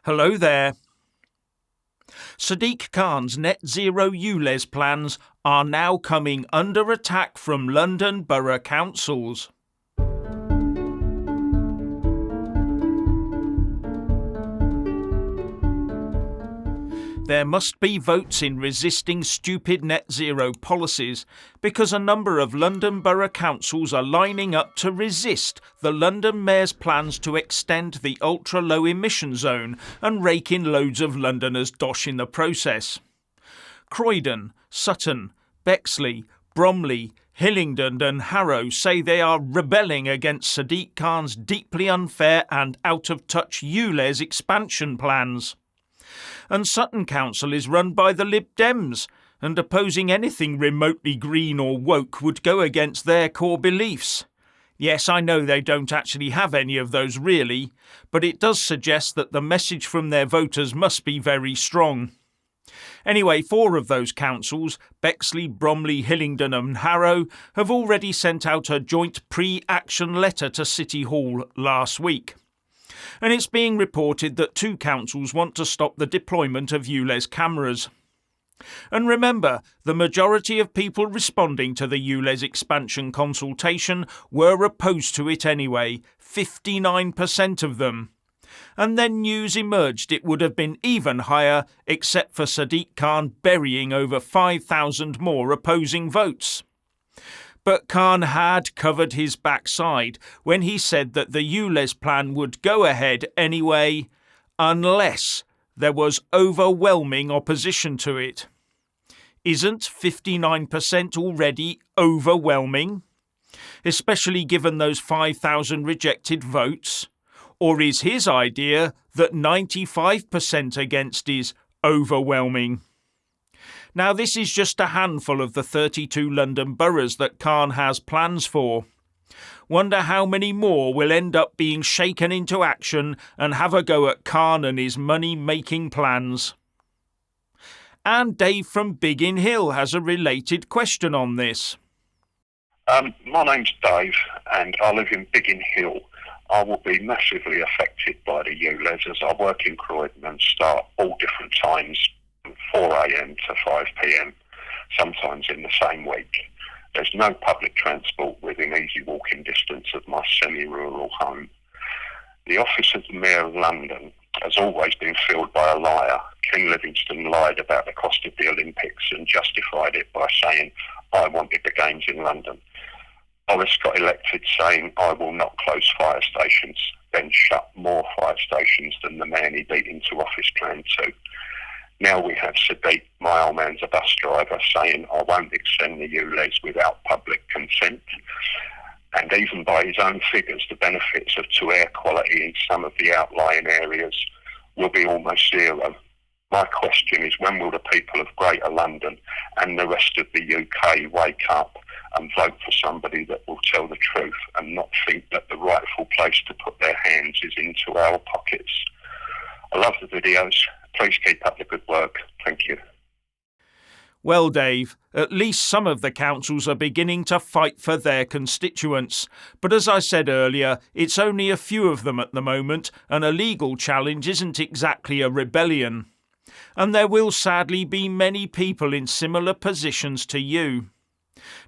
Hello there. Sadiq Khan's net zero ULEZ plans are now coming under attack from London borough councils. There must be votes in resisting stupid net zero policies because a number of London borough councils are lining up to resist the London Mayor's plans to extend the ultra-low emission zone and rake in loads of Londoners' dosh in the process. Croydon, Sutton, Bexley, Bromley, Hillingdon and Harrow say they are rebelling against Sadiq Khan's deeply unfair and out-of-touch ULEZ expansion plans. And Sutton Council is run by the Lib Dems, and opposing anything remotely green or woke would go against their core beliefs. Yes, I know they don't actually have any of those really, but it does suggest that the message from their voters must be very strong. Anyway, 4 of those councils, Bexley, Bromley, Hillingdon and Harrow, have already sent out a joint pre-action letter to City Hall last week. And it's being reported that 2 councils want to stop the deployment of ULEZ cameras. And remember, the majority of people responding to the ULEZ expansion consultation were opposed to it anyway, 59% of them. And then news emerged it would have been even higher except for Sadiq Khan burying over 5,000 more opposing votes. But Khan had covered his backside when he said that the ULEZ plan would go ahead anyway, unless there was overwhelming opposition to it. Isn't 59% already overwhelming? Especially given those 5,000 rejected votes? Or is his idea that 95% against is overwhelming? Now, this is just a handful of the 32 London boroughs that Khan has plans for. Wonder how many more will end up being shaken into action and have a go at Khan and his money-making plans. And Dave from Biggin Hill has a related question on this. My name's Dave and I live in Biggin Hill. I will be massively affected by the ULEZ as I work in Croydon and start all different times, 4 a.m. to 5 p.m, sometimes in the same week. There's no public transport within easy walking distance of my semi-rural home. The office of the Mayor of London has always been filled by a liar. King Livingstone lied about the cost of the Olympics and justified it by saying, "I wanted the games in London." Boris got elected saying, "I will not close fire stations," then shut more fire stations than the man he beat into office planned to. Now we have Sadiq, my old man's a bus driver, saying, "I won't extend the ULEZ without public consent." And even by his own figures, the benefits to air quality in some of the outlying areas will be almost zero. My question is, when will the people of Greater London and the rest of the UK wake up and vote for somebody that will tell the truth and not think that the rightful place to put their hands is into our pockets? I love the videos. Please keep up the good work. Thank you. Well, Dave, at least some of the councils are beginning to fight for their constituents. But as I said earlier, it's only a few of them at the moment, and a legal challenge isn't exactly a rebellion. And there will sadly be many people in similar positions to you.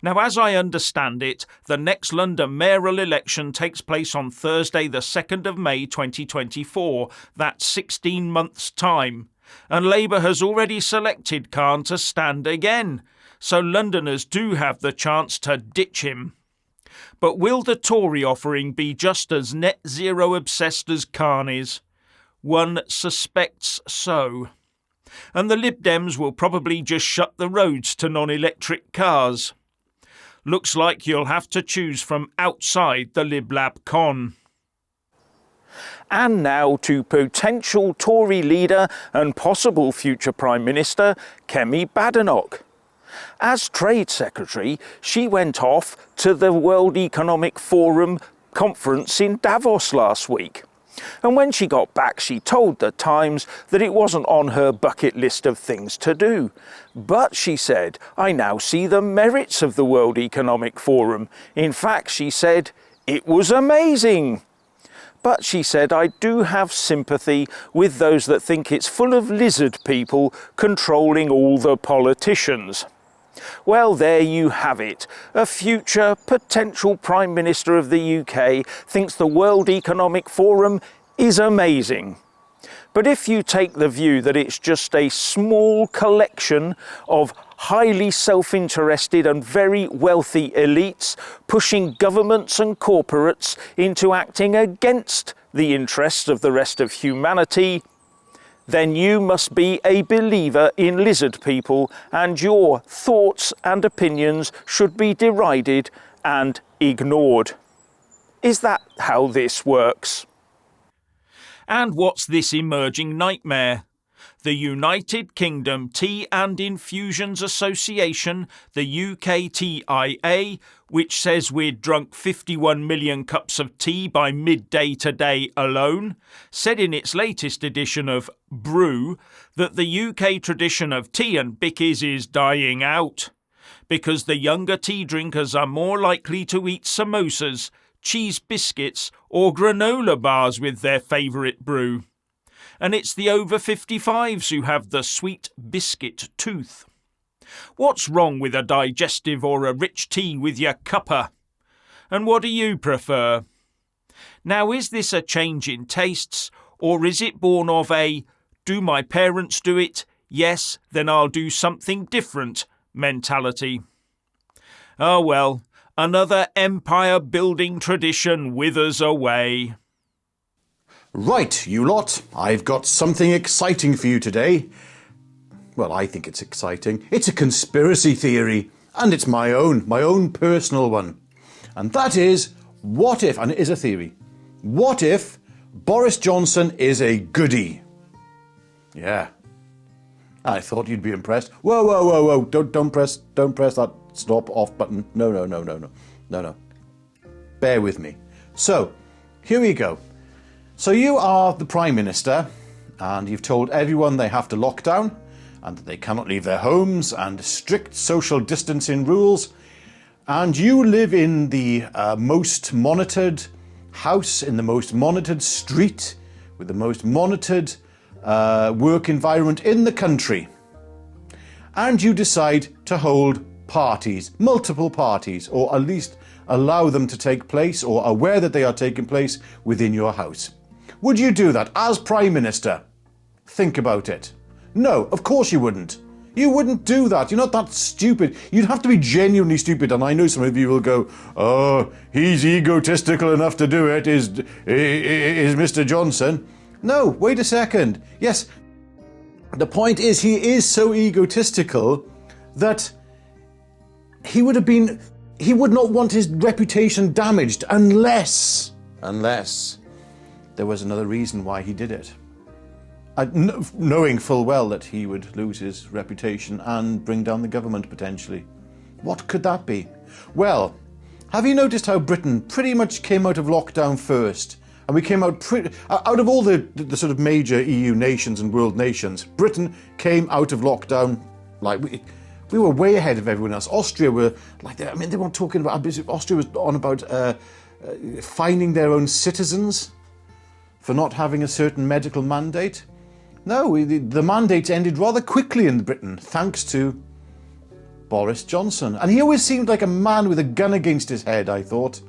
Now, as I understand it, the next London mayoral election takes place on Thursday the 2nd of May 2024, that's 16 months' time. And Labour has already selected Khan to stand again, so Londoners do have the chance to ditch him. But will the Tory offering be just as net zero obsessed as Khan is? One suspects so. And the Lib Dems will probably just shut the roads to non-electric cars. Looks like you'll have to choose from outside the Lib Lab Con. And now to potential Tory leader and possible future Prime Minister Kemi Badenoch. As Trade Secretary, she went off to the World Economic Forum conference in Davos last week. And when she got back, she told The Times that it wasn't on her bucket list of things to do. But, she said, I now see the merits of the World Economic Forum. In fact, she said, it was amazing. But she said, I do have sympathy with those that think it's full of lizard people controlling all the politicians. Well, there you have it. A future potential Prime Minister of the UK thinks the World Economic Forum is amazing. But if you take the view that it's just a small collection of highly self-interested and very wealthy elites pushing governments and corporates into acting against the interests of the rest of humanity, then you must be a believer in lizard people, and your thoughts and opinions should be derided and ignored. Is that how this works? And what's this emerging nightmare? The United Kingdom Tea and Infusions Association, the UKTIA, which says we'd drunk 51 million cups of tea by midday today alone, said in its latest edition of Brew that the UK tradition of tea and bickies is dying out, because the younger tea drinkers are more likely to eat samosas, cheese biscuits or granola bars with their favourite brew. And it's the over 55s who have the sweet biscuit tooth. What's wrong with a digestive or a rich tea with your cuppa? And what do you prefer? Now, is this a change in tastes, or is it born of a do my parents do it? Yes, then I'll do something different mentality? Oh well, another empire-building tradition withers away. Right, you lot, I've got something exciting for you today. Well, I think it's exciting. It's a conspiracy theory, and it's my own personal one. And that is, what if, and it is a theory, what if Boris Johnson is a goodie? Yeah. I thought you'd be impressed. Whoa, don't press that stop off button. No. Bear with me. So, here we go. So you are the Prime Minister, and you've told everyone they have to lock down, and that they cannot leave their homes, and strict social distancing rules, and you live in the most monitored house, in the most monitored street, with the most monitored work environment in the country. And you decide to hold parties, multiple parties, or at least allow them to take place, or aware that they are taking place within your house. Would you do that as Prime Minister? Think about it. No, of course you wouldn't. You wouldn't do that. You're not that stupid. You'd have to be genuinely stupid, and I know some of you will go, oh, he's egotistical enough to do it, is Mr. Johnson. No, wait a second. Yes, the point is he is so egotistical that he would not want his reputation damaged unless there was another reason why he did it. Knowing full well that he would lose his reputation and bring down the government potentially. What could that be? Well, have you noticed how Britain pretty much came out of lockdown first? And we came out out of all the sort of major EU nations and world nations, Britain came out of lockdown like we were way ahead of everyone else. Austria were like, I mean, they weren't talking about, Austria was on about fining their own citizens for not having a certain medical mandate. No, the mandates ended rather quickly in Britain, thanks to Boris Johnson. And he always seemed like a man with a gun against his head, I thought,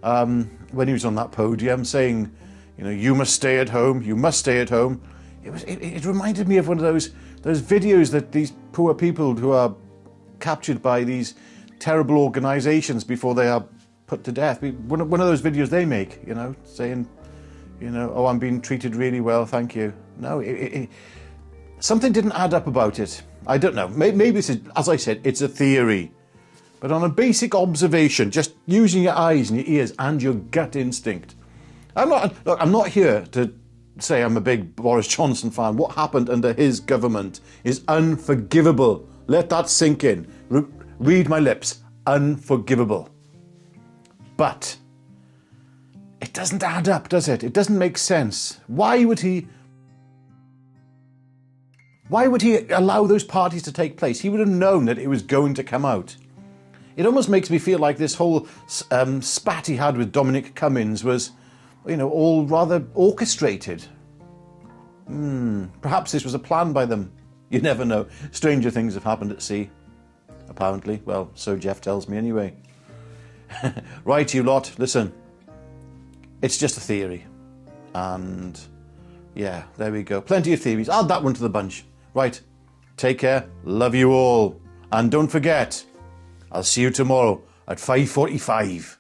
when he was on that podium saying, you know, you must stay at home, you must stay at home. It reminded me of one of those videos that these poor people who are captured by these terrible organisations before they are put to death. One of those videos they make, you know, saying, you know, oh, I'm being treated really well, thank you. No, something didn't add up about it. I don't know. Maybe this is, as I said, it's a theory. But on a basic observation, just using your eyes and your ears and your gut instinct. I'm not here to say I'm a big Boris Johnson fan. What happened under his government is unforgivable. Let that sink in. Read my lips. Unforgivable. But it doesn't add up, does it? It doesn't make sense. Why would he allow those parties to take place? He would have known that it was going to come out. It almost makes me feel like this whole spat he had with Dominic Cummings was all rather orchestrated. Perhaps this was a plan by them. You never know. Stranger things have happened at sea. Apparently. Well, so Jeff tells me anyway. Right, you lot, listen. It's just a theory. And yeah, there we go. Plenty of theories. Add that one to the bunch. Right. Take care. Love you all. And don't forget, I'll see you tomorrow at 5:45.